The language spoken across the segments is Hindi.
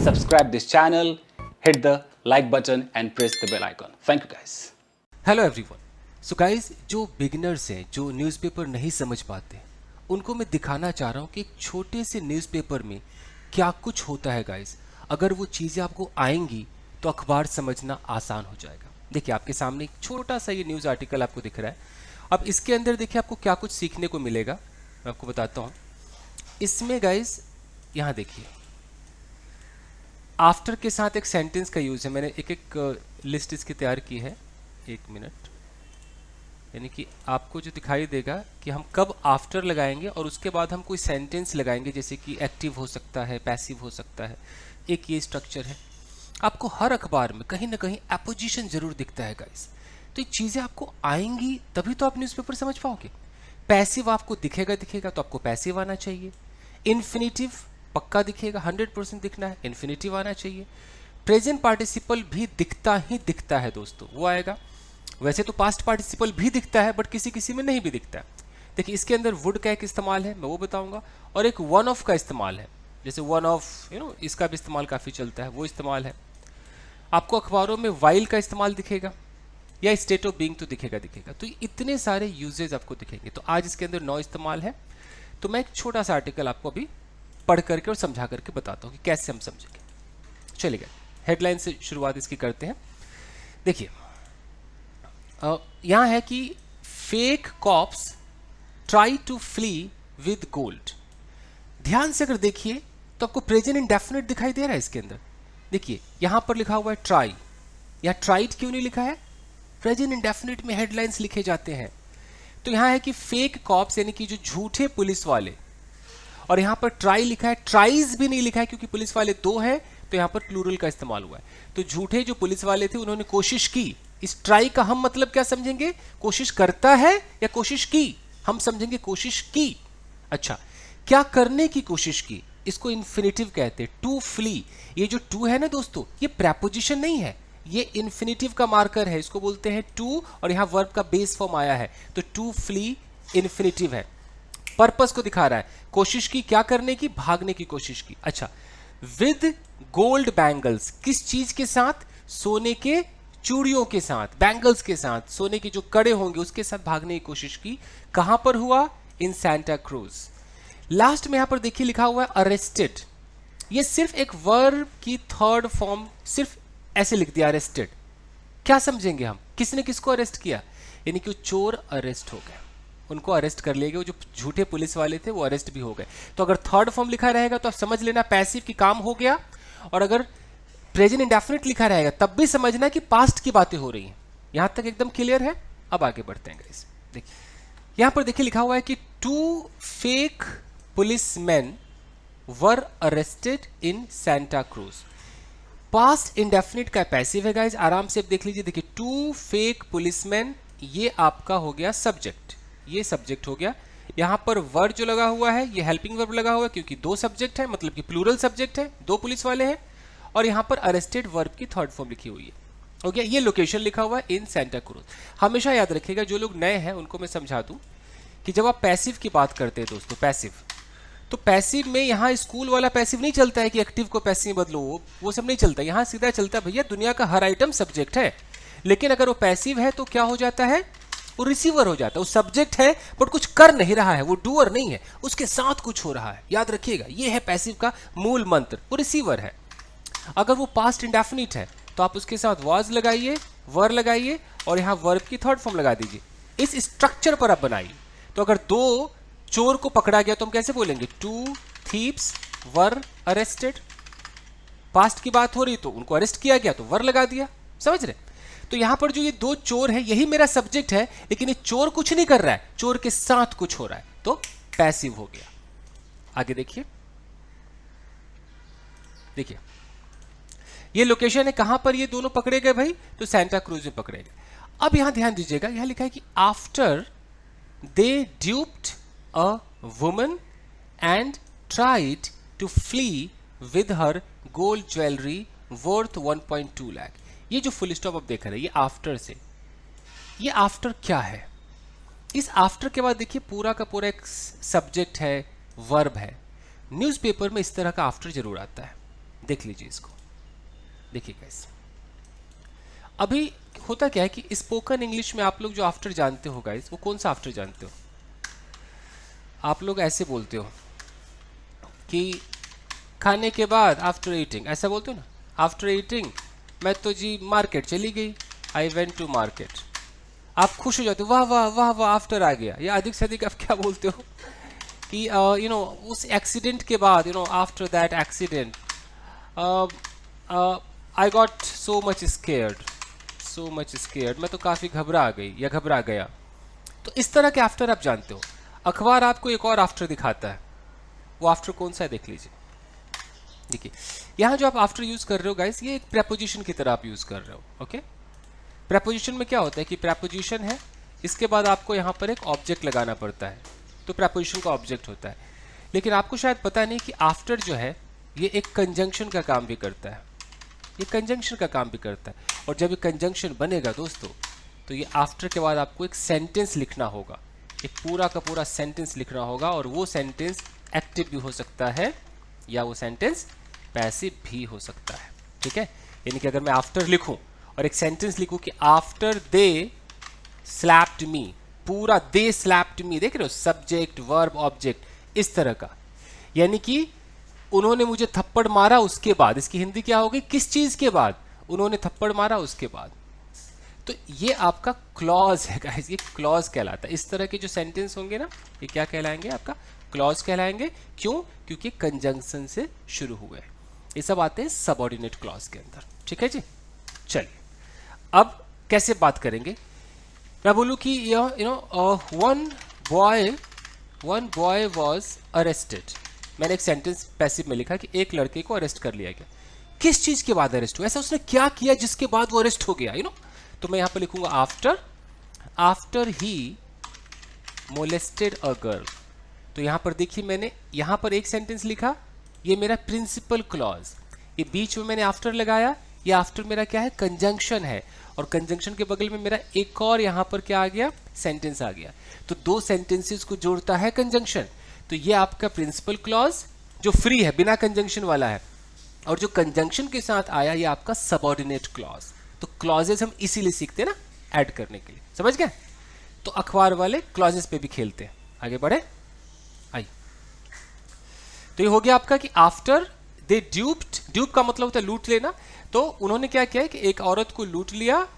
subscribe this channel, hit the like button and press the bell icon. Thank you guys. Hello everyone. So guys, जो बिगिनर्स हैं, जो न्यूज़पेपर नहीं समझ पाते, उनको मैं दिखाना चाह रहा हूँ कि एक छोटे से न्यूज़पेपर में क्या कुछ होता है गाइस। अगर वो चीज़ें आपको आएंगी तो अखबार समझना आसान हो जाएगा। देखिए, आपके सामने एक छोटा सा ये न्यूज़ आर्टिकल आपको दिख रहा है। अब इसके अंदर देखिए आपको क्या कुछ सीखने को मिलेगा, मैं आपको बताता हूँ। इसमें गाइस यहाँ देखिए, आफ्टर के साथ एक सेंटेंस का यूज़ है। मैंने एक एक लिस्ट इसकी तैयार की है। एक मिनट, यानी कि आपको जो दिखाई देगा कि हम कब आफ्टर लगाएंगे और उसके बाद हम कोई सेंटेंस लगाएंगे, जैसे कि एक्टिव हो सकता है, पैसिव हो सकता है। एक ये स्ट्रक्चर है। आपको हर अखबार में कहीं ना कहीं अपोजिशन जरूर दिखता है गाइस। तो ये चीज़ें आपको आएंगी तभी तो आप न्यूज़पेपर समझ पाओगे। पैसिव आपको दिखेगा तो आपको पैसिव आना चाहिए। इन्फिनिटिव पक्का दिखेगा, 100% दिखना है, इन्फिनिटिव आना चाहिए। प्रेजेंट पार्टिसिपल भी दिखता है दोस्तों, वो आएगा। वैसे तो पास्ट पार्टिसिपल भी दिखता है, बट किसी किसी में नहीं भी दिखता है। देखिए, इसके अंदर वुड का एक इस्तेमाल है, मैं वो बताऊंगा, और एक वन ऑफ का इस्तेमाल है। जैसे वन ऑफ इसका भी इस्तेमाल काफ़ी चलता है, वो इस्तेमाल है। आपको अखबारों में वाइल का इस्तेमाल दिखेगा या स्टेट ऑफ बीइंग तो दिखेगा। तो इतने सारे यूजेज आपको दिखेंगे। तो आज इसके अंदर 9 इस्तेमाल है। तो मैं एक छोटा सा आर्टिकल आपको अभी पढ़ करके और समझा करके बताता हूँ कि कैसे हम समझेंगे। चलिए, हेडलाइन से शुरुआत इसकी करते हैं। देखिए, यहाँ है कि fake cops try to flee with gold. ध्यान से अगर देखिए तो आपको प्रेजेंट इंडेफिनिट दिखाई दे रहा है इसके अंदर। देखिए, यहाँ पर लिखा हुआ है ट्राई। या ट्राइड क्यों नहीं लिखा है? प्रेजेंट इंडेफिनिट में हेडलाइंस लिखे जाते हैं। तो यहाँ है कि फेक कॉप्स यानी कि जो झूठे पुलिस वाले, और यहाँ पर ट्राई लिखा है, ट्राइज भी नहीं लिखा है क्योंकि पुलिस वाले 2 हैं, तो यहाँ पर प्लूरल का इस्तेमाल हुआ है। तो झूठे जो पुलिस वाले थे उन्होंने कोशिश की। इस ट्राई का हम मतलब क्या समझेंगे? कोशिश करता है या कोशिश की? हम समझेंगे कोशिश की। अच्छा, क्या करने की कोशिश की? इसको इन्फिनिटिव कहते हैं, टू फ्ली। ये जो टू है ना दोस्तों, ये प्रेपोजिशन नहीं है, ये इन्फिनिटिव का मार्कर है। इसको बोलते हैं टू, और यहाँ वर्ब का बेस फॉर्म आया है, तो टू फ्ली इन्फिनिटिव है। पर्पस को दिखा रहा है, कोशिश की, क्या करने की? भागने की कोशिश की। अच्छा, विद गोल्ड बैंगल्स, किस चीज के साथ? सोने के चूड़ियों के साथ, बैंगल्स के साथ, सोने के जो कड़े होंगे उसके साथ भागने की कोशिश की। कहां पर हुआ? इन सेंटा क्रूज। लास्ट में यहां पर देखिए लिखा हुआ है अरेस्टेड। ये सिर्फ एक वर्ब की थर्ड फॉर्म, सिर्फ ऐसे लिख दिया अरेस्टेड। क्या समझेंगे हम? किसने किसको अरेस्ट किया? यानी कि चोर अरेस्ट हो गए, उनको अरेस्ट कर लिए गए। जो झूठे पुलिस वाले थे वो अरेस्ट भी हो गए। तो अगर थर्ड फॉर्म लिखा रहेगा तो आप समझ लेना पैसिव की काम हो गया, और अगर प्रेजेंट इंडेफिनिट लिखा रहेगा तब भी समझना कि पास्ट की बातें हो रही हैं। यहां तक एकदम क्लियर है? अब आगे बढ़ते हैं गाइस। देखिए, यहां पर देखिए लिखा हुआ है कि 2 fake policeman were arrested in Santa cruise. Past indefinite का पैसिव है गाइस, आराम से देख लीजिए। देखिए, 2 फेक पुलिसमैन, ये आपका हो गया सब्जेक्ट, ये सब्जेक्ट हो गया। यहां पर वर्ड जो लगा हुआ है ये हेल्पिंग वर्ब लगा हुआ है क्योंकि 2 सब्जेक्ट है, मतलब कि प्लूरल सब्जेक्ट है, 2 पुलिस वाले हैं। और यहां पर अरेस्टेड वर्ब की थर्ड फॉर्म लिखी हुई है। हो गया। ये लोकेशन लिखा हुआ है इन सेंटा क्रूज। हमेशा याद रखिएगा, जो लोग नए हैं उनको मैं समझा दूं कि जब आप पैसिव की बात करते हैं दोस्तों, पैसिव, तो पैसिव में यहाँ स्कूल वाला पैसिव नहीं चलता है कि एक्टिव को पैसिव बदलो, वो सब नहीं चलता। यहाँ सीधा चलता है भैया दुनिया का हर आइटम सब्जेक्ट है। लेकिन अगर वो पैसिव है तो क्या हो जाता है? वो रिसीवर हो जाता है। वो सब्जेक्ट है बट कुछ कर नहीं रहा है, वो डूअर नहीं है, उसके साथ कुछ हो रहा है। याद रखिएगा, ये है पैसिव का मूल मंत्र, वो रिसीवर है। अगर वो पास्ट इंडेफिनिट है तो आप उसके साथ वाज लगाइए, वर लगाइए, और यहां वर्ब की थर्ड फॉर्म लगा दीजिए। इस स्ट्रक्चर पर आप बनाइए। तो अगर 2 चोर को पकड़ा गया तो हम कैसे बोलेंगे? 2 थीप्स वर अरेस्टेड। पास्ट की बात हो रही तो उनको अरेस्ट किया गया तो वर लगा दिया। समझ रहे? तो यहां पर जो ये 2 चोर है, यही मेरा सब्जेक्ट है, लेकिन ये चोर कुछ नहीं कर रहा है, चोर के साथ कुछ हो रहा है, तो पैसिव हो गया। आगे देखिए, देखिए ये लोकेशन है, कहां पर ये दोनों पकड़े गए भाई? तो सेंटा क्रूज में पकड़े गए। अब यहां ध्यान दीजिएगा, यहां लिखा है कि after they duped a woman and tried to flee with her gold jewellery worth 1.2 lakh. ये जो फुल स्टॉप आप देख रहे हैं, ये आफ्टर से, ये आफ्टर क्या है? इस आफ्टर के बाद देखिए पूरा का पूरा एक सब्जेक्ट है, वर्ब है। न्यूज़पेपर में इस तरह का आफ्टर जरूर आता है। देख लीजिए इसको, देखिए गाइस। अभी होता क्या है कि स्पोकन इंग्लिश में आप लोग जो आफ्टर जानते हो गाइस, वो कौन सा आफ्टर जानते हो? आप लोग ऐसे बोलते हो कि खाने के बाद आफ्टर ईटिंग, ऐसा बोलते हो ना, आफ्टर ईटिंग मैं तो जी मार्केट चली गई, आई वेंट टू मार्केट। आप खुश हो जाते हो, वाह वाह वाह वाह आफ्टर आ गया। या अधिक से अधिक आप क्या बोलते हो कि उस एक्सीडेंट के बाद, after that accident I got so much scared, मैं तो काफ़ी घबरा गई या घबरा गया। तो इस तरह के आफ्टर आप जानते हो। अखबार आपको एक और आफ्टर दिखाता है, वो आफ्टर कौन सा है देख लीजिए। देखिए यहाँ जो आप आफ्टर यूज कर रहे हो गाइस, ये एक प्रेपोजिशन की तरह आप यूज कर रहे हो। ओके, प्रेपोजिशन में क्या होता है कि प्रेपोजिशन है, इसके बाद आपको यहाँ पर एक ऑब्जेक्ट लगाना पड़ता है, तो प्रेपोजिशन का ऑब्जेक्ट होता है। लेकिन आपको शायद पता नहीं कि आफ्टर जो है ये एक कंजंक्शन का काम भी करता है, ये कंजंक्शन का काम भी करता है। और जब ये कंजंक्शन बनेगा दोस्तों, तो ये आफ्टर के बाद आपको एक सेंटेंस लिखना होगा, एक पूरा का पूरा सेंटेंस लिखना होगा। और वो सेंटेंस एक्टिव भी हो सकता है या वो सेंटेंस पैसिव भी हो सकता है। ठीक है, यानी कि अगर मैं आफ्टर लिखूं और एक सेंटेंस लिखूं कि आफ्टर दे स्लैप्ड मी, पूरा दे स्लैप्ड मी, देख रहे हो, सब्जेक्ट वर्ब ऑब्जेक्ट, इस तरह का, यानी कि उन्होंने मुझे थप्पड़ मारा उसके बाद। इसकी हिंदी क्या होगी? किस चीज के बाद? उन्होंने थप्पड़ मारा उसके बाद। तो ये आपका क्लॉज है गाइस, ये क्लॉज कहलाता है। इस तरह के जो सेंटेंस होंगे ना, ये क्या कहलाएंगे? आपका क्लॉज कहलाएंगे। क्यों? क्योंकि कंजंक्शन से शुरू हुए। ये सब आते हैं सबऑर्डिनेट क्लॉज के अंदर। ठीक है जी, चलिए अब कैसे बात करेंगे। मैं बोलूं कि वन बॉय वॉज अरेस्टेड। मैंने एक सेंटेंस पैसिव में लिखा कि एक लड़के को अरेस्ट कर लिया गया। किस चीज के बाद अरेस्ट हुआ? ऐसा उसने क्या किया जिसके बाद वो अरेस्ट हो गया? तो मैं यहां पर लिखूंगा after he molested a girl. तो यहां पर देखिए, मैंने यहां पर एक सेंटेंस लिखा, ये मेरा प्रिंसिपल क्लॉज। ये बीच में मैंने आफ्टर लगाया, ये आफ्टर मेरा क्या है? कंजंक्शन है। और कंजंक्शन के बगल में मेरा एक और यहां पर क्या आ गया? सेंटेंस आ गया। तो दो सेंटेंसेस को जोड़ता है कंजंक्शन। तो ये आपका प्रिंसिपल क्लॉज जो फ्री है, बिना कंजंक्शन वाला है। और जो कंजंक्शन के साथ आया, ये आपका सबऑर्डिनेट क्लॉज। तो क्लॉजेस हम इसीलिए सीखते हैं ना, ऐड करने के लिए। समझ गए? तो अखबार वाले क्लॉजेस पे भी खेलते हैं। आगे बढ़े, आई। तो ये हो गया आपका कि आफ्टर दे ड्यूप का मतलब होता है लूट लेना। तो उन्होंने क्या किया कि एक औरत को लूट लिया,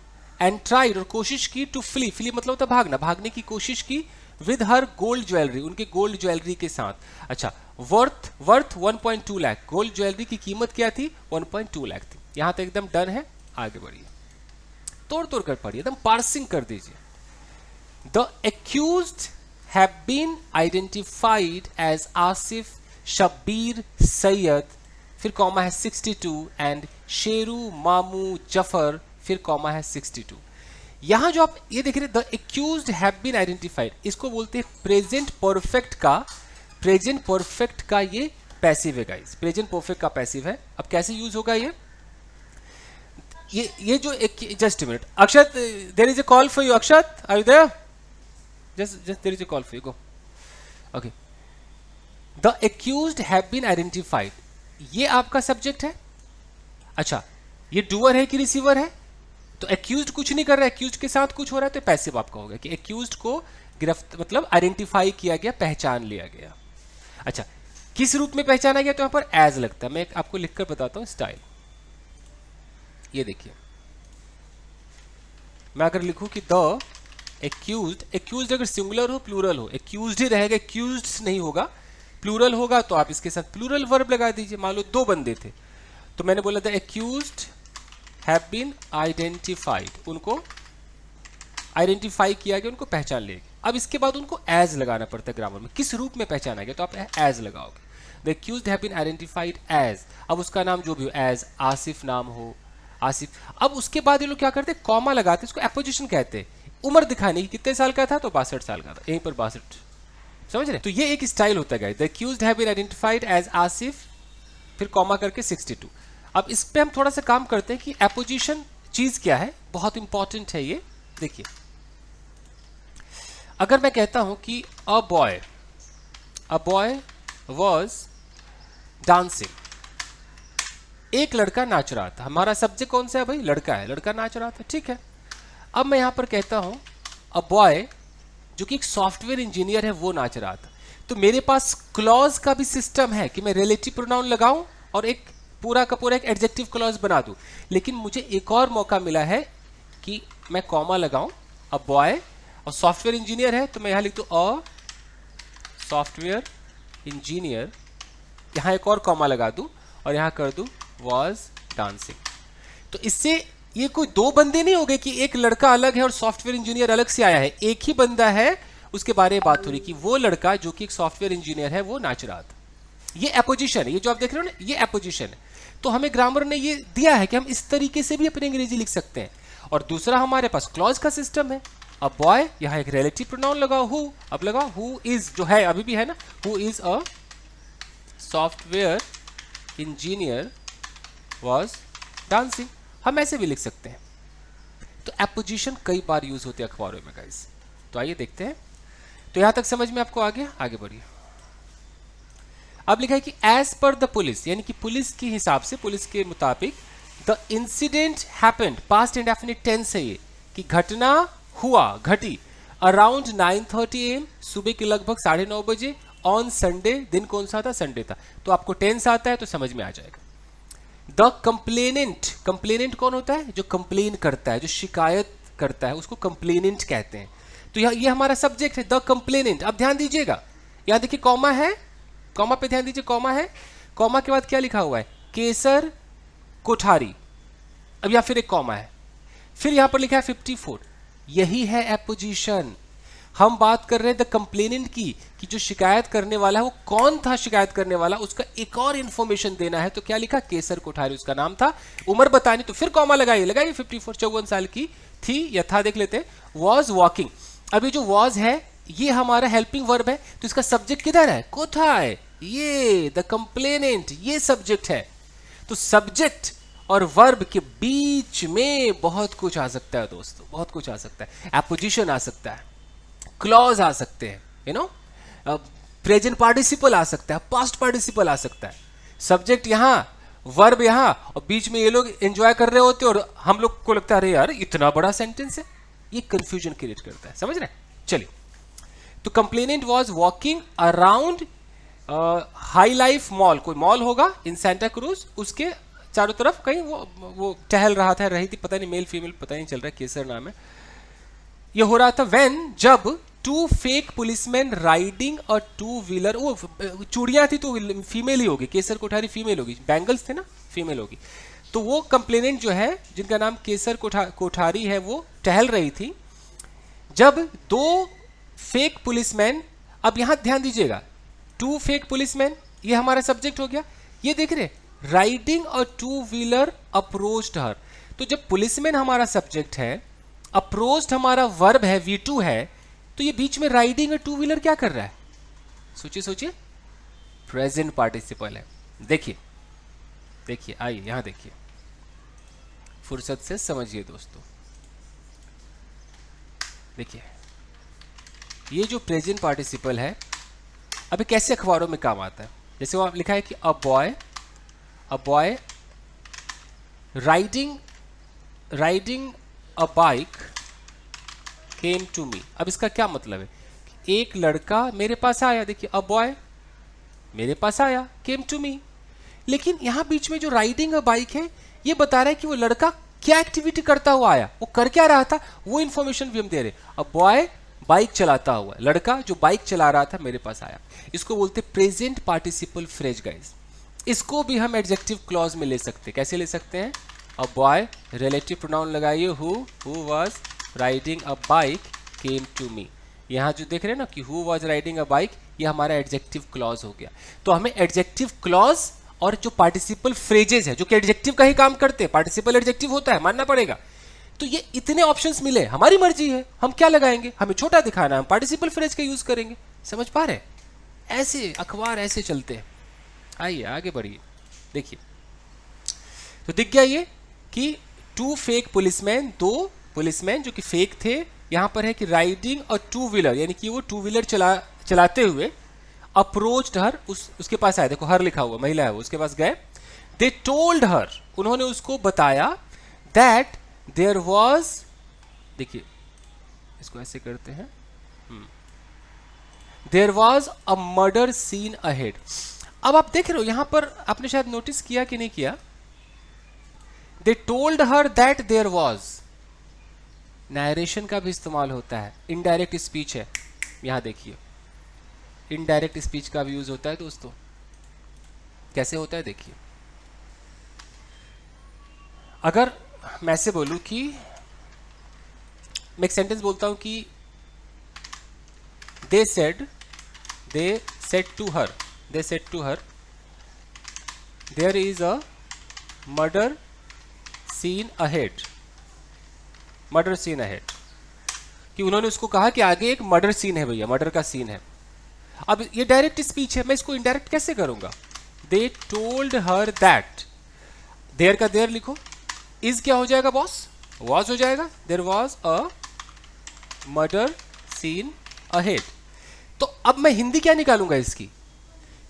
एंड ट्राइड, और कोशिश की, टू फ्ली मतलब होता है भागना, भागने की कोशिश की, विद हर गोल्ड ज्वेलरी, उनके गोल्ड ज्वेलरी के साथ। अच्छा, वर्थ 1.2 लाख, गोल्ड ज्वेलरी की कीमत क्या थी? 1.2 लाख थी। यहां तक एकदम डन है। आगे बढ़िए, तोड़ तोड़ कर पढ़िए, एकदम पार्सिंग कर दीजिए। The accused have been identified as Asif Shabbir Syed, फिर कॉमा है 62, एंड शेरू मामू जफर, फिर कॉमा है 62। यहां जो आप ये देख रहे हैं, the accused have been identified, इसको बोलते हैं प्रेजेंट परफेक्ट का ये पैसिव है गाइस। प्रेजेंट परफेक्ट का पैसिव है। अब कैसे यूज होगा ये जो एक, just minute Akshat, there is a call for you. Akshat, are you there? Just there is a call for you, go. Okay, the accused have been identified, ये आपका सब्जेक्ट है। अच्छा, ये डूअर है कि रिसीवर है? तो एक्यूज्ड कुछ नहीं कर रहा है, एक्यूज्ड के साथ कुछ हो रहा है, तो पैसिव आपका होगा कि एक्यूज्ड को गिरफ्तार मतलब आइडेंटिफाई किया गया, पहचान लिया गया। अच्छा, किस रूप में पहचाना गया? तो यहां पर एज लगता है। मैं आपको लिखकर बताता हूं स्टाइल। ये देखिए, मैं अगर लिखूं कि द एक्यूज्ड अगर सिंगुलर हो प्लूरल हो, एक्यूज्ड ही रहेगा, एक्यूज्ड नहीं होगा। प्लूरल होगा तो आप इसके साथ प्लूरल वर्ब लगा दीजिए। मान लो दो बंदे थे, तो मैंने बोला the accused have been identified, उनको आइडेंटिफाई किया गया, उनको पहचान लिया गया। अब इसके बाद उनको एज लगाना पड़ता है ग्रामर में। किस रूप में पहचाना गया? तो आप एज लगाओगे। The accused have been identified as, अब उसका नाम जो भी हो, एज आसिफ नाम हो, आसिफ। अब उसके बाद ये लोग क्या करते हैं? कॉमा लगाते हैं, इसको एपोजिशन कहते हैं। उम्र दिखाने की, कितने साल का था? तो 62 साल का था, यहीं पर 62। समझ रहे? तो ये एक स्टाइल होता है guys. The accused have been identified as Asif, फिर कॉमा करके 62। अब इस पे हम थोड़ा सा काम करते हैं कि एपोजिशन चीज क्या है, बहुत इंपॉर्टेंट है ये। देखिए, अगर मैं कहता हूं कि अ बॉय वॉज डांसिंग, एक लड़का नाच रहा था। हमारा सब्जेक्ट कौन सा है भाई? लड़का है, लड़का नाच रहा था, ठीक है। अब मैं यहां पर कहता हूं अ बॉय, जो कि एक सॉफ्टवेयर इंजीनियर है, वो नाच रहा था। तो मेरे पास क्लॉज का भी सिस्टम है कि मैं रिलेटिव प्रोनाउन लगाऊं और एक पूरा का पूरा एक एडजेक्टिव क्लॉज बना दूं। लेकिन मुझे एक और मौका मिला है कि मैं कॉमा लगाऊं, अ बॉय, और सॉफ्टवेयर इंजीनियर है तो मैं यहां लिख दूं अ सॉफ्टवेयर इंजीनियर, यहां एक और कॉमा लगा दूं और यहां कर दूं वाज डांसिंग। तो इससे ये कोई दो बंदे नहीं हो गए कि एक लड़का अलग है और सॉफ्टवेयर इंजीनियर अलग से आया है। एक ही बंदा है, उसके बारे में बात हो रही कि वो लड़का जो कि एक सॉफ्टवेयर इंजीनियर है वो नाच रहा था। ये एपोजिशन है, ये जो आप देख रहे हो ना, ये एपोजिशन है। तो हमें ग्रामर ने ये दिया है कि हम इस तरीके से भी अपनी अंग्रेजी लिख सकते हैं। और दूसरा हमारे पास क्लॉज का सिस्टम है। अब बॉय, यहां एक रिलेटिव प्रोनाउन लगाओ हु, अब लगाओ हु इज, जो है अभी भी है ना, who is a software engineer was dancing. हम ऐसे भी लिख सकते हैं। तो एपोजिशन कई बार यूज होते हैं अखबारों में गाइस। तो आइए देखते हैं। तो यहां तक समझ में आपको आ गया? आगे बढ़िए। अब लिखा है कि एज पर द पुलिस, यानी कि पुलिस के हिसाब से, पुलिस के मुताबिक, the incident happened, past indefinite tense है ये, कि घटना हुआ, घटी, अराउंड 9:30 AM, सुबह के लगभग 9:30 बजे, ऑन संडे, दिन कौन सा था? संडे था। तो आपको टेंस आता है तो समझ में आ जाएगा। द कंप्लेनेंट, कंप्लेनेंट कौन होता है? जो कंप्लेन करता है, जो शिकायत करता है, उसको कंप्लेनेंट कहते हैं। तो ये हमारा सब्जेक्ट है, द कंप्लेनेंट। अब ध्यान दीजिएगा, यहां देखिए कॉमा है, कॉमा पे ध्यान दीजिए, कॉमा है, कॉमा के बाद क्या लिखा हुआ है? केसर कोठारी। अब यहां फिर एक कॉमा है, फिर यहां पर लिखा है 54। यही है एपोजिशन। हम बात कर रहे हैं द कंप्लेनेंट की, कि जो शिकायत करने वाला है वो कौन था, शिकायत करने वाला, उसका एक और इंफॉर्मेशन देना है। तो क्या लिखा? केसर कोठारी उसका नाम था। उम्र बतानी, तो फिर कॉमा लगाइए, 54, 54 साल की थी या था, देख लेते हैं। Was walking. अभी जो वॉज है ये हमारा हेल्पिंग वर्ब है, तो इसका सब्जेक्ट किधर है? कोठाय, ये द कंप्लेनेंट, ये सब्जेक्ट है। तो सब्जेक्ट और वर्ब के बीच में बहुत कुछ आ सकता है दोस्तों, बहुत कुछ आ सकता है। एपोजिशन आ सकता है, क्लॉज आ सकते हैं, यू नो, प्रेजेंट पार्टिसिपल आ सकता है, पास्ट पार्टिसिपल आ सकता है। सब्जेक्ट यहां, वर्ब यहां, और बीच में ये लोग एंजॉय कर रहे होते और हम लोग को लगता है अरे यार इतना बड़ा सेंटेंस है। ये कंफ्यूजन क्रिएट करता है, समझ रहे हैं? चलिए, तो complainant was walking around high life mall, कोई मॉल होगा इन सेंटा क्रूज, उसके चारों तरफ कहीं वो टहल रहा था, रही थी, पता नहीं मेल फीमेल पता नहीं चल रहा है, केसर नाम है। ये हो रहा था व्हेन, जब, two fake policeman riding a two wheeler, वो चूड़ियां थी तो फीमेल ही होगी, केसर कोठारी फीमेल होगी, बैंगल्स थे ना, फीमेल होगी। तो वो कंप्लेनेंट जो है, जिनका नाम केसर कोठारी है, वो टहल रही थी जब दो फेक पुलिसमैन, अब यहां ध्यान दीजिएगा, टू फेक पुलिसमैन ये हमारा सब्जेक्ट हो गया। ये देख रहे, riding a two wheeler approached her. तो जब पुलिसमैन हमारा सब्जेक्ट है, अप्रोच्ड हमारा वर्ब है, V2 है, तो ये बीच में राइडिंग अ टू व्हीलर क्या कर रहा है? सोचिए सोचिए, प्रेजेंट पार्टिसिपल है। देखिए देखिए, आइए यहां देखिए, फुर्सत से समझिए दोस्तों। देखिए, ये जो प्रेजेंट पार्टिसिपल है, अभी कैसे अखबारों में काम आता है? जैसे वहां लिखा है कि a boy riding a bike came to me. अब इसका क्या मतलब है? एक लड़का मेरे पास आया। देखिए, अ बॉय मेरे पास आया, केम टू मी। लेकिन यहां बीच में जो राइडिंग अ बाइक है, ये बता रहा है कि वो लड़का क्या एक्टिविटी करता हुआ आया, वो कर क्या रहा था, वो इंफॉर्मेशन भी हम दे रहे। अ बॉय बाइक चलाता हुआ, लड़का जो बाइक चला रहा था मेरे पास आया। इसको बोलते प्रेजेंट पार्टिसिपल फ्रेज गाइस। इसको भी हम एडजेक्टिव क्लॉज में ले सकते हैं। कैसे ले सकते हैं? अ बॉय, रिलेटिव प्रोनाउन लगाइए who was riding a bike came to me. यहां जो देख रहे हैं ना कि who was riding a bike, ये हमारा एडजेक्टिव क्लॉज हो गया। तो हमें एडजेक्टिव क्लॉज और जो पार्टिसिपल फ्रेजेस है, जो कि एडजेक्टिव का ही काम करते हैं, पार्टिसिपल एडजेक्टिव होता है, मानना पड़ेगा। तो ये इतने ऑप्शंस मिले, हमारी मर्जी है हम क्या लगाएंगे, हमें छोटा दिखाना है, हम पार्टिसिपल फ्रेज का यूज करेंगे। समझ पा रहे हैं? ऐसे अखबार ऐसे चलते हैं। आइए आगे बढ़िए, देखिए, तो दिख गया ये कि टू फेक पुलिसमैन, दो पुलिसमैन जो कि फेक थे। यहां पर है कि राइडिंग और टू व्हीलर, यानी कि वो टू व्हीलर चलाते हुए अप्रोच्ड हर, उसके पास आए। देखो हर लिखा हुआ, महिला है वो, उसके पास गए। दे टोल्ड हर, उन्होंने उसको बताया दैट देयर वॉज, देखिए इसको ऐसे करते हैं, there was a murder scene ahead. अब आप देख रहे हो यहां पर, आपने शायद नोटिस किया कि नहीं किया, they told her that there was, narration का भी इस्तेमाल होता है, इनडायरेक्ट स्पीच है, यहां देखिए इनडायरेक्ट स्पीच का भी यूज होता है दोस्तों। कैसे होता है देखिए, अगर मैं से बोलूं कि मैं एक सेंटेंस बोलता हूं कि they said to her, there is a murder scene ahead, murder scene ahead, कि उन्होंने उसको कहा कि आगे एक मर्डर सीन है भैया, मर्डर का सीन है। अब ये डायरेक्ट स्पीच है, मैं इसको इनडायरेक्ट कैसे करूंगा? They told her that, there का देयर लिखो, इज क्या हो जाएगा बॉस? वॉज हो जाएगा, there was a murder scene ahead. तो अब मैं हिंदी क्या निकालूंगा इसकी,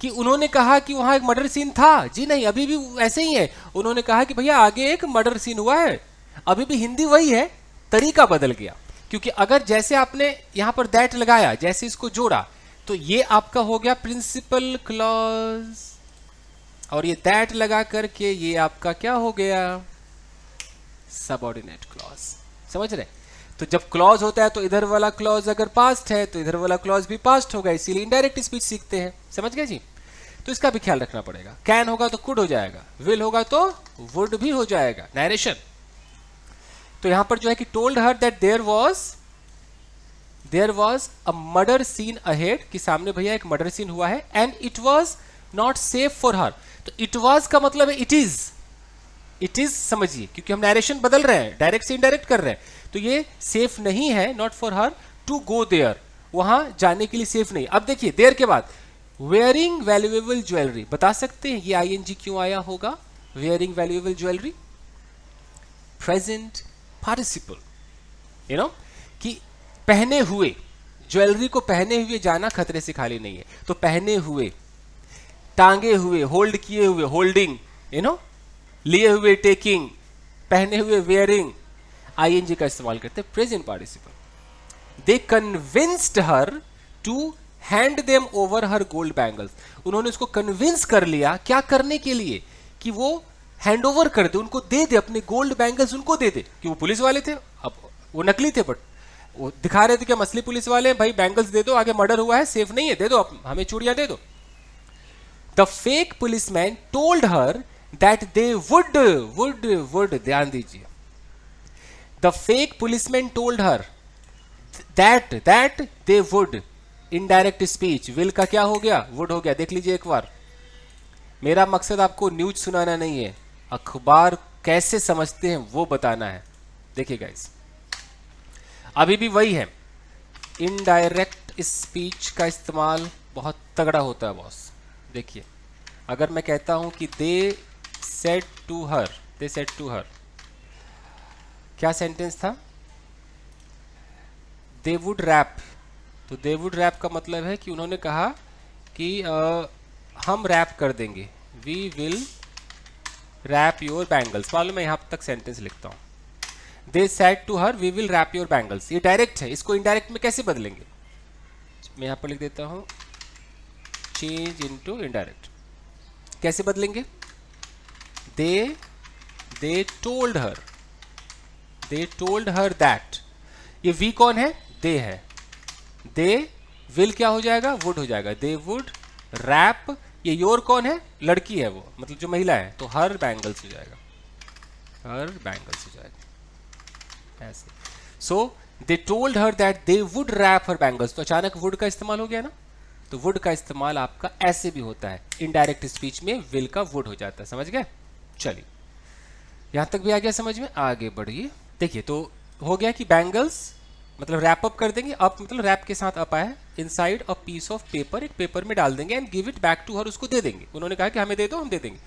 कि उन्होंने कहा कि वहां एक मर्डर सीन था? जी नहीं, अभी भी ऐसे ही है, उन्होंने कहा कि भैया आगे एक मर्डर सीन हुआ है, अभी भी हिंदी वही है, तरीका बदल गया। क्योंकि अगर जैसे आपने यहां पर दैट लगाया, जैसे इसको जोड़ा, तो ये आपका हो गया प्रिंसिपल क्लॉज, और ये दैट लगा करके ये आपका क्या हो गया? Subordinate clause. समझ रहे? तो जब क्लॉज होता है तो इधर वाला क्लॉज अगर पास्ट है तो इधर वाला क्लॉज भी पास्ट होगा, इसीलिए इनडायरेक्ट स्पीच सीखते हैं। समझ गए जी? तो इसका भी ख्याल रखना पड़ेगा। कैन होगा तो कुड हो जाएगा, विल होगा तो वुड भी हो जाएगा, नरेशन। तो यहां पर जो है कि told her that there was a murder scene ahead, कि सामने भैया एक मर्डर सीन हुआ है, and it was not safe for her. तो इट वॉज का मतलब है इट इज समझिए, क्योंकि हम नरेशन बदल रहे हैं, डायरेक्ट से इनडायरेक्ट कर रहे हैं, तो ये सेफ नहीं है, not for her to go there, वहां जाने के लिए सेफ नहीं। अब देखिए देयर के बाद वेयरिंग वैल्यूएबल ज्वेलरी, बता सकते हैं ये आईएनजी क्यों आया होगा? Wearing valuable jewellery, present participle, you know, कि पहने हुए, ज्वेलरी को पहने हुए जाना खतरे से खाली नहीं है। तो पहने हुए, टांगे हुए, होल्ड किए हुए, होल्डिंग, यू नो, लिए हुए, टेकिंग, पहने हुए, वेयरिंग, आईएनजी का इस्तेमाल करते हैं, present participle. They convinced her to hand them over her gold bangles, उन्होंने उसको कन्विंस कर लिया, क्या करने के लिए? कि वो हैंड ओवर कर दे, उनको दे दे, अपने गोल्ड बैंगल्स उनको दे दे, कि वो पुलिस वाले थे, अब वो नकली थे, बट वो दिखा रहे थे कि हम असली पुलिस वाले हैं, भाई बैंगल्स दे दो, आगे मर्डर हुआ है, सेफ नहीं है, दे दो, हमें चूड़ियां दे दो। The fake policeman told her that they would, ध्यान दीजिए, the fake policeman told her that they would, indirect speech, will का क्या हो गया? वुड हो गया। देख लीजिए एक बार, मेरा मकसद आपको न्यूज सुनाना नहीं है, अखबार कैसे समझते हैं वो बताना है। देखिए गाइस, अभी भी वही है, इनडायरेक्ट स्पीच का इस्तेमाल बहुत तगड़ा होता है बॉस। देखिए, अगर मैं कहता हूं कि दे सेड टू हर, क्या सेंटेंस था? दे वुड रैप, तो दे वुड रैप का मतलब है कि उन्होंने कहा कि हम रैप कर देंगे, we will wrap your bangles. मालूम मैं यहां तक सेंटेंस लिखता हूं, they said to her we will wrap your bangles, ये डायरेक्ट है, इसको इनडायरेक्ट में कैसे बदलेंगे? मैं यहां पर लिख देता हूं, चेंज इनटू इनडायरेक्ट। कैसे बदलेंगे? दे टोल्ड हर दैट, ये वी कौन है? दे है, दे विल क्या हो जाएगा? वुड हो जाएगा, दे वुड रैप, ये योर कौन है? लड़की है वो, मतलब जो महिला है, तो हर बैंगल्स हो जाएगा, हर बैंगल्स हो जाएगा ऐसे। So they told her that they would wrap her bangles, तो अचानक वुड का इस्तेमाल हो गया ना, तो वुड का इस्तेमाल आपका ऐसे भी होता है, इनडायरेक्ट स्पीच में विल का वुड हो जाता है। समझ गए? चलिए, यहां तक भी आ गया समझ में, आगे बढ़िए। देखिए, तो हो गया कि बैंगल्स मतलब रैप अप कर देंगे, अप मतलब रैप के साथ अप आया, inside a piece of paper, एक पेपर में डाल देंगे, and give it back to her, उसको दे देंगे। उन्होंने कहा कि हमें दे दो, हम दे देंगे।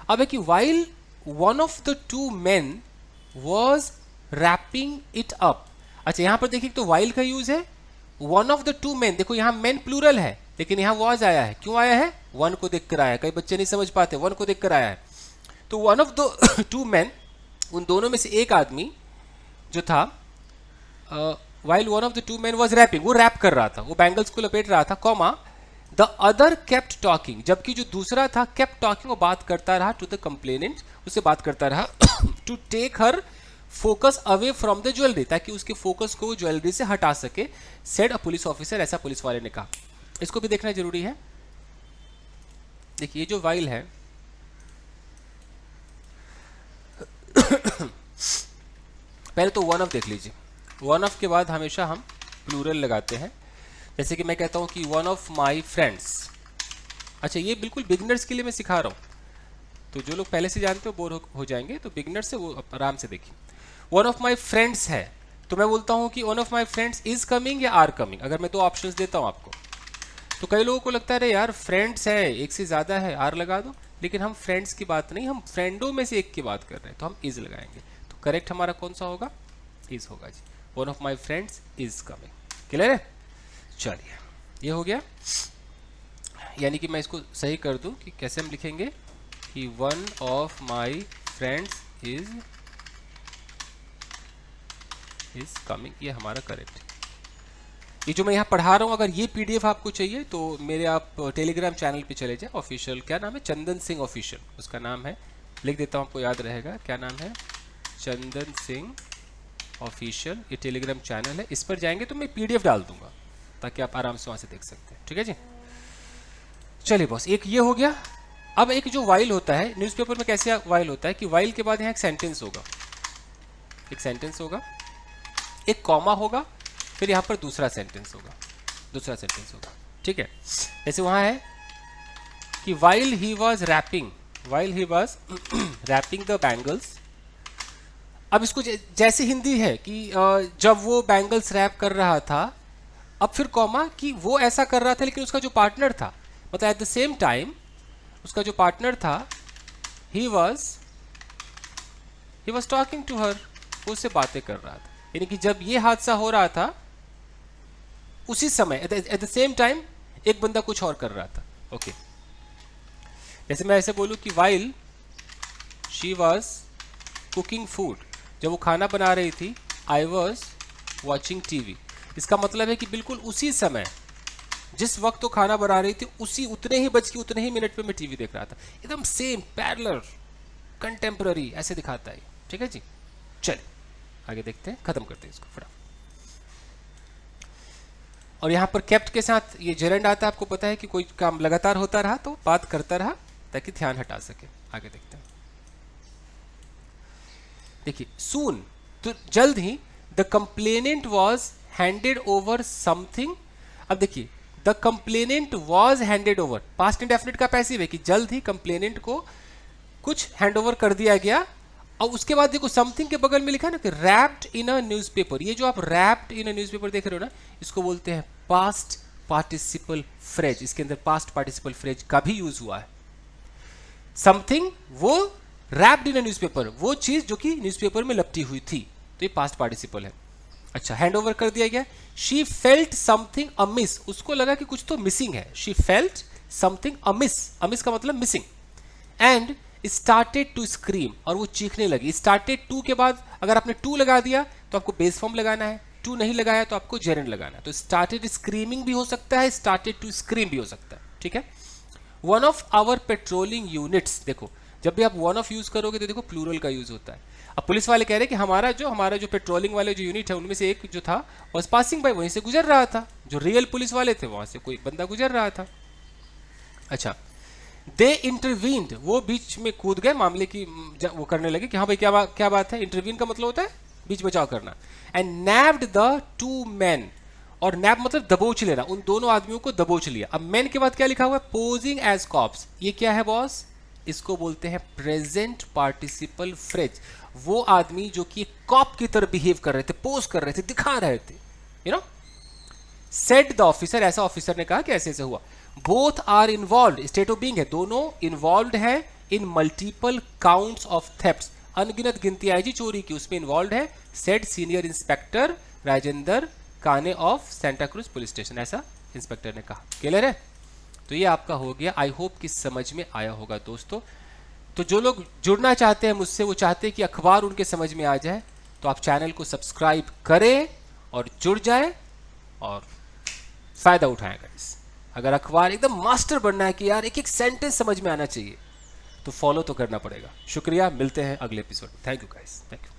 अब है कि while one of the two men was wrapping it up, अच्छा यहां पर देखिए तो वाइल का यूज है, one of the two men, देखो यहां मेन प्लूरल है, लेकिन यहां वॉज आया है, क्यों आया है? वन को देखकर आया है, कई बच्चे नहीं समझ पाते, वन को देखकर आया है। तो one of the two man, उन दोनों में से एक आदमी जो था, while one of the two man was wrapping, वो रैप कर रहा था, वो बैंगल्स को लपेट रहा था, comma the other kept talking, जबकि जो दूसरा था केप्ट टॉकिंग, वो बात करता रहा टू द कंप्लेनेंट, उससे बात करता रहा to take her focus away from the jewellery, ताकि उसके फोकस को ज्वेलरी से हटा सके, सेड अ पुलिस ऑफिसर, ऐसा पुलिस वाले ने कहा। इसको भी देखना जरूरी है। देखिए ये जो वाइल है पहले तो वन ऑफ देख लीजिए, वन ऑफ के बाद हमेशा हम प्लूरल लगाते हैं। जैसे कि मैं कहता हूं कि वन ऑफ माई फ्रेंड्स, अच्छा ये बिल्कुल बिगनर्स के लिए मैं सिखा रहा हूं, तो जो लोग पहले से जानते हो बोर हो जाएंगे, तो बिगनर्स से वो आराम से देखिए। वन ऑफ माई फ्रेंड्स है, तो मैं बोलता हूं कि one of my friends is coming या आर कमिंग, अगर मैं दो ऑप्शंस देता हूं आपको। तो कई लोगों को लगता है अरे यार फ्रेंड्स है, एक से ज़्यादा है, आर लगा दो, लेकिन हम फ्रेंड्स की बात नहीं, हम फ्रेंडों में से एक की बात कर रहे हैं, तो हम इज लगाएंगे। तो करेक्ट हमारा कौन सा होगा? इज होगा जी। One of my friends is coming. Clear है? चलिए ये हो गया। यानी कि मैं इसको सही कर दूं कि कैसे हम लिखेंगे कि one of my friends is coming, ये हमारा करेक्ट है। ये जो मैं यहाँ पढ़ा रहा हूँ, अगर ये पीडीएफ आपको चाहिए तो मेरे आप टेलीग्राम चैनल पे चले जाए, ऑफिशियल, क्या नाम है? चंदन सिंह ऑफिशियल उसका नाम है, लिख देता हूँ आपको याद रहेगा, क्या नाम है? चंदन सिंह ऑफिशियल, ये टेलीग्राम चैनल है। इस पर जाएंगे तो मैं पीडीएफ डाल दूंगा ताकि आप आराम से वहाँ से देख सकते हैं। ठीक है जी, चलिए बॉस, एक ये हो गया। अब एक जो वाइल होता है न्यूज़पेपर में, कैसे वाइल होता है कि वाइल के बाद यहाँ एक सेंटेंस होगा, एक सेंटेंस होगा, एक कॉमा होगा, फिर यहाँ पर दूसरा सेंटेंस होगा, दूसरा सेंटेंस होगा। ठीक है, जैसे वहाँ है कि while he was wrapping, while he was wrapping the bangles. अब इसको जैसे हिंदी है कि जब वो बैंगल्स रैप कर रहा था, अब फिर कॉमा कि वो ऐसा कर रहा था, लेकिन उसका जो पार्टनर था, मतलब एट द सेम टाइम उसका जो पार्टनर था, he was talking to her, वो उससे बातें कर रहा था। यानी कि जब ये हादसा हो रहा था उसी समय एट द सेम टाइम एक बंदा कुछ और कर रहा था। ओके, जैसे मैं ऐसे बोलूं कि while she was cooking food, जब वो खाना बना रही थी, आई वॉज वॉचिंग टीवी। इसका मतलब है कि बिल्कुल उसी समय जिस वक्त वो खाना बना रही थी, उसी उतने ही बज के उतने ही मिनट पे मैं टीवी देख रहा था। एकदम सेम, पैरेलल, कंटेम्पररी, ऐसे दिखाता है। ठीक है जी, चलिए आगे देखते हैं, खत्म करते हैं इसको फटाफट। और यहाँ पर केप्ट के साथ ये जेरेंड आता है, आपको पता है कि कोई काम लगातार होता रहा तो बात करता रहा ताकि ध्यान हटा सके। आगे देखते हैं, देखिए सून, तो जल्द ही, the complainant was handed over something. अब देखिए the complainant was handed over, past indefinite का पैसिव है कि जल्द ही कंप्लेनेंट को कुछ हैंड ओवर कर दिया गया। और उसके बाद देखो समथिंग के बगल में लिखा है ना कि रैप्ड इन अ न्यूज़पेपर। ये जो आप रैप्ड इन अ न्यूज़पेपर देख रहे हो ना, इसको बोलते हैं पास्ट पार्टिसिपल फ्रेज। इसके अंदर पास्ट पार्टिसिपल फ्रेज का भी यूज हुआ है। समथिंग वो रैप्ड इन अ न्यूज़पेपर, वो चीज जो कि न्यूज़पेपर में लपटी हुई थी, तो ये पास्ट पार्टिसिपल है। अच्छा, हैंड ओवर कर दिया गया। शी फेल्ट समथिंग अमिस, उसको लगा कि कुछ तो मिसिंग है। She felt something amiss, amiss का मतलब missing. And started to scream, और वो चीखने लगी। स्टार्टेड टू के बाद अगर आपने टू लगा दिया तो आपको बेस फॉर्म लगाना है, टू नहीं लगाया तो आपको जेरेंड लगाना है। तो स्टार्टेड स्क्रीमिंग भी हो सकता है, स्टार्टेड टू स्क्रीम भी हो सकता है। ठीक है, one of our patrolling units, देखो जब भी आप वन ऑफ यूज करोगे तो देखो प्लूरल का यूज होता है। अब पुलिस वाले कह रहे हैं कि हमारा जो पेट्रोलिंग वाले जो यूनिट है, उनमें से एक जो था वॉज पासिंग बाय, वहीं से गुजर रहा था। जो रियल पुलिस वाले थे वहां से कोई बंदा गुजर रहा था। अच्छा, दे इंटरवीन्ड, वो बीच में कूद गए, मामले की वो करने लगे कि हाँ भाई क्या बात है। इंटरवीन का मतलब होता है बीच बचाव करना। एंड नैब्ड द टू मैन, और नैब मतलब दबोच लेना, उन दोनों आदमियों को दबोच लिया। अब मैन के बाद क्या लिखा हुआ है? Posing as cops. ये क्या है बॉस? इसको बोलते हैं प्रेजेंट पार्टिसिपल फ्रेज। वो आदमी जो कि कॉप की तरह बिहेव कर रहे थे, पोज कर रहे थे, दिखा रहे थे, you know. Said the officer, ऐसा ऑफिसर ने कहा कि ऐसे ऐसे हुआ। Both are involve, state of being है, दोनों इन्वॉल्व है in multiple counts of thefts, अनगिनत गिनती आई जी चोरी की, उसमें इन्वॉल्व है। सेड सीनियर इंस्पेक्टर राजेंद्र काने of Santa cruise police station, ऐसा इंस्पेक्टर ने कहा। क्लियर है? तो ये आपका हो गया। आई होप कि समझ में आया होगा दोस्तों। तो जो लोग जुड़ना चाहते हैं मुझसे, वो चाहते हैं कि अखबार उनके समझ में आ जाए, तो आप चैनल को सब्सक्राइब करें और जुड़ जाएं और फायदा उठाएं गाइस। अगर अखबार एकदम मास्टर बनना है कि यार एक एक सेंटेंस समझ में आना चाहिए, तो फॉलो तो करना पड़ेगा। शुक्रिया, मिलते हैं अगले एपिसोड में। Thank you guys, thank you.